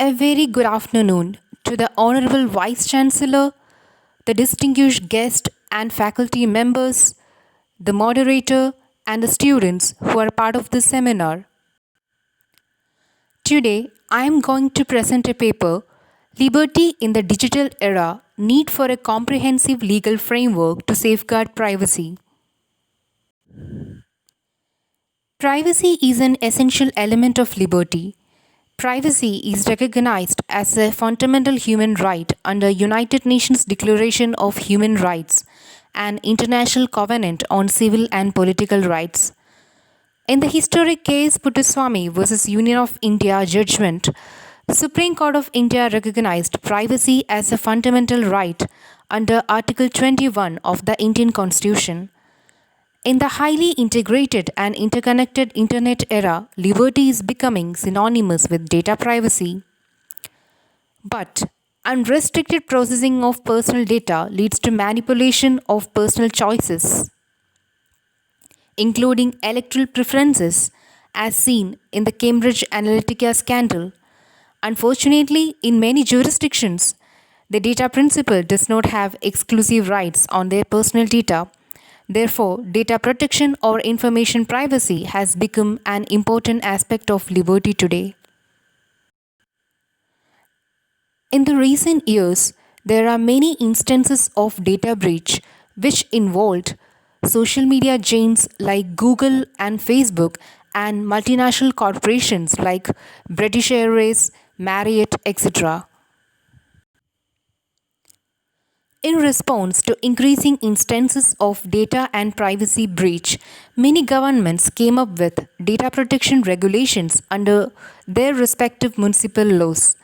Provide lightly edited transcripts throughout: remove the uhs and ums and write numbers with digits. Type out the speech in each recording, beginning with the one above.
A very good afternoon to the Honorable Vice Chancellor, the distinguished guests and faculty members, the moderator, and the students who are part of this seminar. Today, I am going to present a paper, Liberty in the Digital Era, Need for a Comprehensive Legal Framework to Safeguard Privacy. Privacy is an essential element of liberty. Privacy is recognized as a fundamental human right under United Nations Declaration of Human Rights and International Covenant on Civil and Political Rights. In the historic case Puttaswamy v. Union of India judgment, the Supreme Court of India recognized privacy as a fundamental right under Article 21 of the Indian Constitution. In the highly integrated and interconnected Internet era, liberty is becoming synonymous with data privacy. But unrestricted processing of personal data leads to manipulation of personal choices, including electoral preferences, as seen in the Cambridge Analytica scandal. Unfortunately, in many jurisdictions, the data principal does not have exclusive rights on their personal data. Therefore, data protection or information privacy has become an important aspect of liberty today. In the recent years, there are many instances of data breach which involved social media giants like Google and Facebook and multinational corporations like British Airways, Marriott, etc. In response to increasing instances of data and privacy breach, many governments came up with data protection regulations under their respective municipal laws.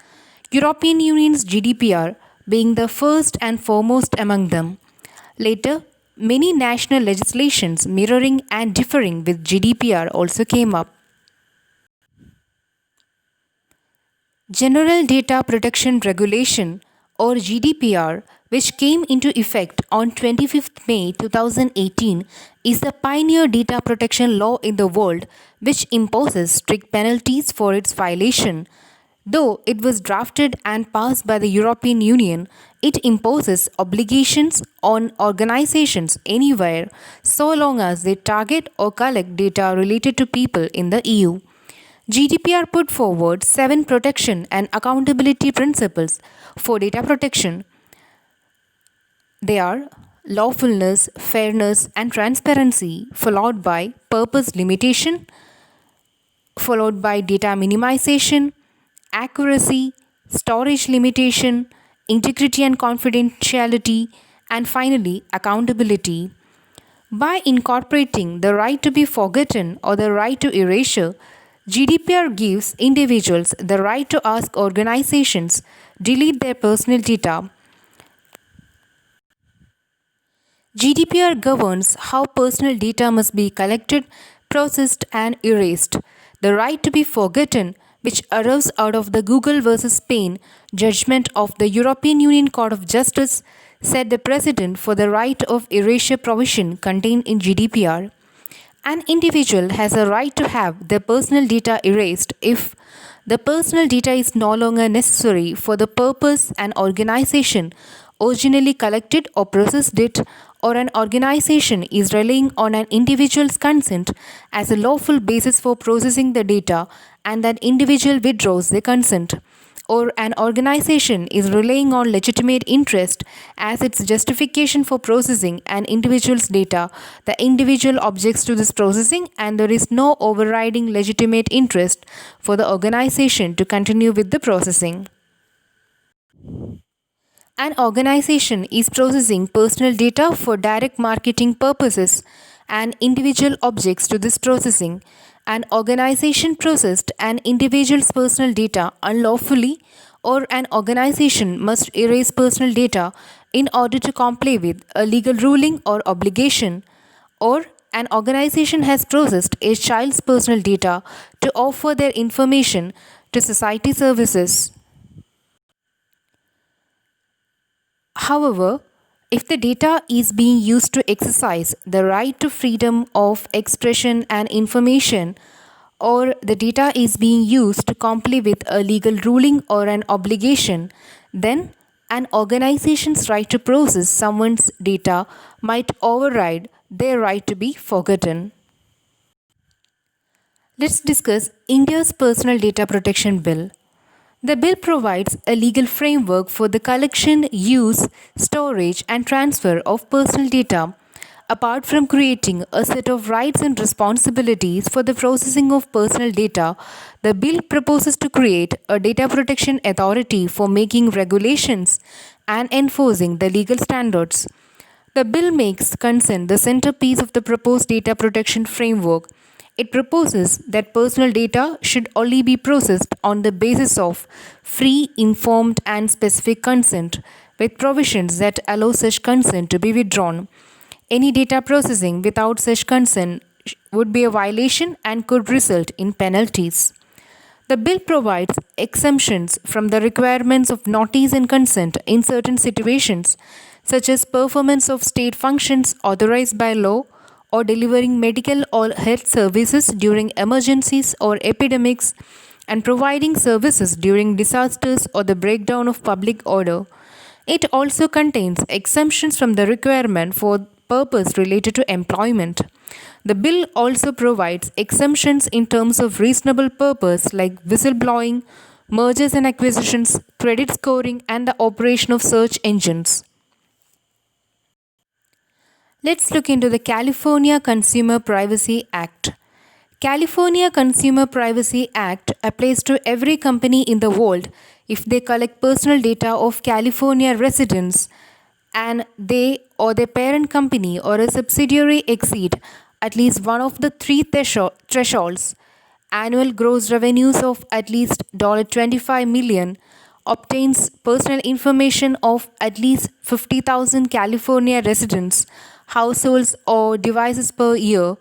European Union's GDPR being the first and foremost among them. Later, many national legislations mirroring and differing with GDPR also came up. General Data Protection Regulation or GDPR, which came into effect on 25th May 2018, is the pioneer data protection law in the world which imposes strict penalties for its violation. Though it was drafted and passed by the European Union, it imposes obligations on organizations anywhere so long as they target or collect data related to people in the EU. GDPR put forward 7 protection and accountability principles for data protection. They are lawfulness, fairness, and transparency, followed by purpose limitation, followed by data minimization, accuracy, storage limitation, integrity and confidentiality, and finally, accountability. By incorporating the right to be forgotten or the right to erasure, GDPR gives individuals the right to ask organizations delete their personal data. GDPR governs how personal data must be collected, processed, and erased. The right to be forgotten, which arose out of the Google versus Spain judgment of the European Union Court of Justice, set the precedent for the right of erasure provision contained in GDPR. An individual has a right to have their personal data erased if the personal data is no longer necessary for the purpose an organization originally collected or processed it, or an organization is relying on an individual's consent as a lawful basis for processing the data and that individual withdraws their consent, or an organization is relying on legitimate interest as its justification for processing an individual's data, the individual objects to this processing, and there is no overriding legitimate interest for the organization to continue with the processing. An organization is processing personal data for direct marketing purposes and individual objects to this processing. An organization processed an individual's personal data unlawfully, or an organization must erase personal data in order to comply with a legal ruling or obligation, or an organization has processed a child's personal data to offer their information to society services. However, if the data is being used to exercise the right to freedom of expression and information, or the data is being used to comply with a legal ruling or an obligation, then an organization's right to process someone's data might override their right to be forgotten. Let's discuss India's Personal Data Protection Bill. The bill provides a legal framework for the collection, use, storage, and transfer of personal data. Apart from creating a set of rights and responsibilities for the processing of personal data, the bill proposes to create a data protection authority for making regulations and enforcing the legal standards. The bill makes consent the centerpiece of the proposed data protection framework. It proposes that personal data should only be processed on the basis of free, informed, and specific consent, with provisions that allow such consent to be withdrawn. Any data processing without such consent would be a violation and could result in penalties. The bill provides exemptions from the requirements of notice and consent in certain situations, such as performance of state functions authorized by law or delivering medical or health services during emergencies or epidemics and providing services during disasters or the breakdown of public order. It also contains exemptions from the requirement for purpose related to employment. The bill also provides exemptions in terms of reasonable purpose like whistleblowing, mergers and acquisitions, credit scoring, and the operation of search engines. Let's look into the California Consumer Privacy Act. California Consumer Privacy Act applies to every company in the world if they collect personal data of California residents and they or their parent company or a subsidiary exceed at least one of the three thresholds: annual gross revenues of at least $25 million, obtains personal information of at least 50,000 California residents, households, or devices per year,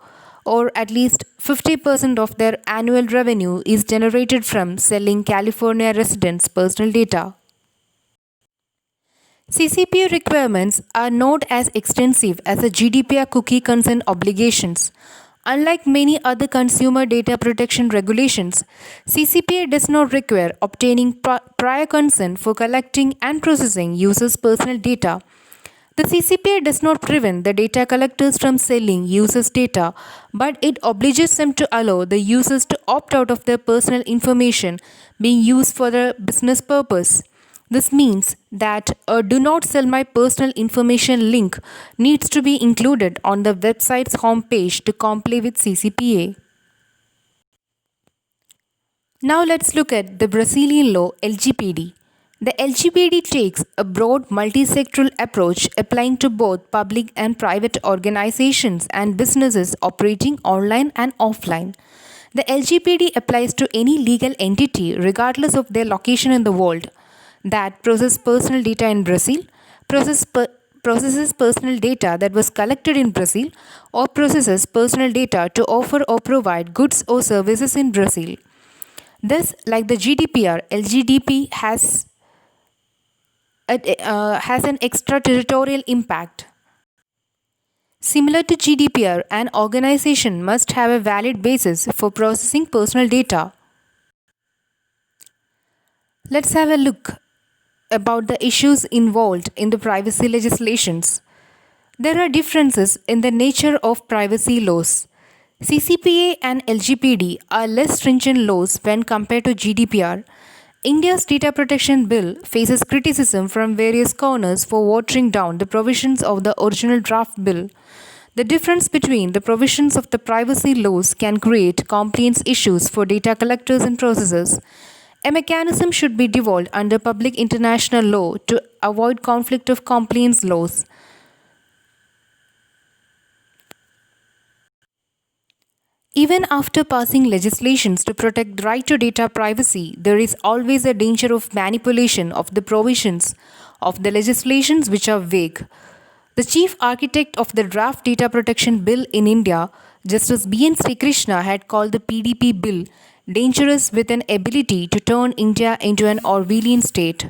or at least 50% of their annual revenue is generated from selling California residents' personal data. CCPA requirements are not as extensive as the GDPR cookie consent obligations. Unlike many other consumer data protection regulations, CCPA does not require obtaining prior consent for collecting and processing users' personal data. The CCPA does not prevent the data collectors from selling users' data, but it obliges them to allow the users to opt out of their personal information being used for a business purpose. This means that a "Do Not Sell My Personal Information" link needs to be included on the website's homepage to comply with CCPA. Now let's look at the Brazilian law LGPD. The LGPD takes a broad multi-sectoral approach applying to both public and private organizations and businesses operating online and offline. The LGPD applies to any legal entity regardless of their location in the world that processes personal data in Brazil, processes personal data that was collected in Brazil, or processes personal data to offer or provide goods or services in Brazil. Thus, like the GDPR, LGDP has an extraterritorial impact. Similar to GDPR, an organization must have a valid basis for processing personal data. Let's have a look about the issues involved in the privacy legislations. There are differences in the nature of privacy laws. CCPA and LGPD are less stringent laws when compared to GDPR. India's Data Protection Bill faces criticism from various corners for watering down the provisions of the original draft bill. The difference between the provisions of the privacy laws can create compliance issues for data collectors and processors. A mechanism should be developed under public international law to avoid conflict of compliance laws. Even after passing legislations to protect the right to data privacy, there is always a danger of manipulation of the provisions of the legislations which are vague. The chief architect of the draft data protection bill in India, Justice B.N. Srikrishna, had called the PDP bill dangerous with an ability to turn India into an Orwellian state.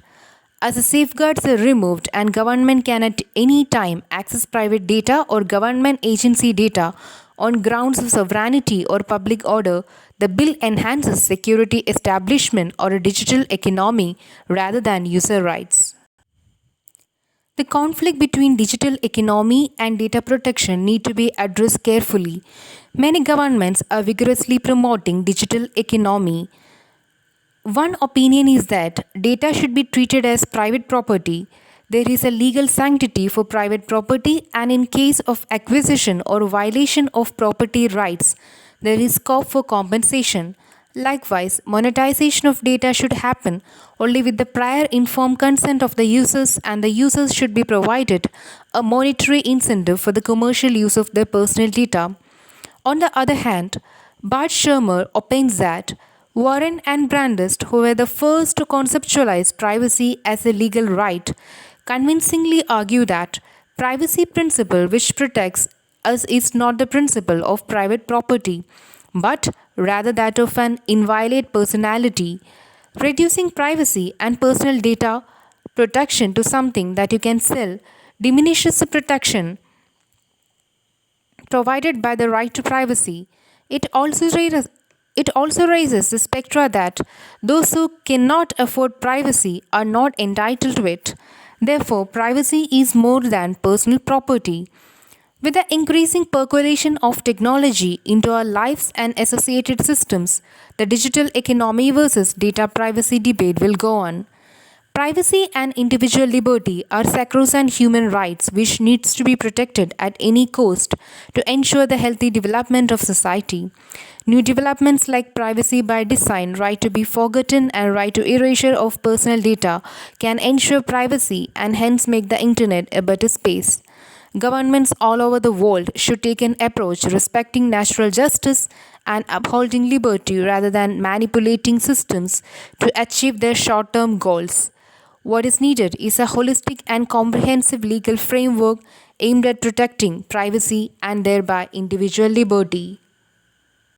As the safeguards are removed and government can at any time access private data or government agency data on grounds of sovereignty or public order, the bill enhances security establishment or a digital economy rather than user rights. The conflict between digital economy and data protection need to be addressed carefully. Many governments are vigorously promoting digital economy. One opinion is that data should be treated as private property. There is a legal sanctity for private property, and in case of acquisition or violation of property rights, there is scope for compensation. Likewise, monetization of data should happen only with the prior informed consent of the users, and the users should be provided a monetary incentive for the commercial use of their personal data. On the other hand, Bart Shermer opines that Warren and Brandeis, who were the first to conceptualize privacy as a legal right, convincingly argue that privacy principle which protects us is not the principle of private property, but rather that of an inviolate personality. Reducing privacy and personal data protection to something that you can sell diminishes the protection provided by the right to privacy. It also raises the spectra that those who cannot afford privacy are not entitled to it. Therefore, privacy is more than personal property. With the increasing percolation of technology into our lives and associated systems, the digital economy versus data privacy debate will go on. Privacy and individual liberty are sacrosanct human rights which needs to be protected at any cost to ensure the healthy development of society. New developments like privacy by design, right to be forgotten, and right to erasure of personal data can ensure privacy and hence make the internet a better space. Governments all over the world should take an approach respecting natural justice and upholding liberty rather than manipulating systems to achieve their short term goals. What is needed is a holistic and comprehensive legal framework aimed at protecting privacy and thereby individual liberty.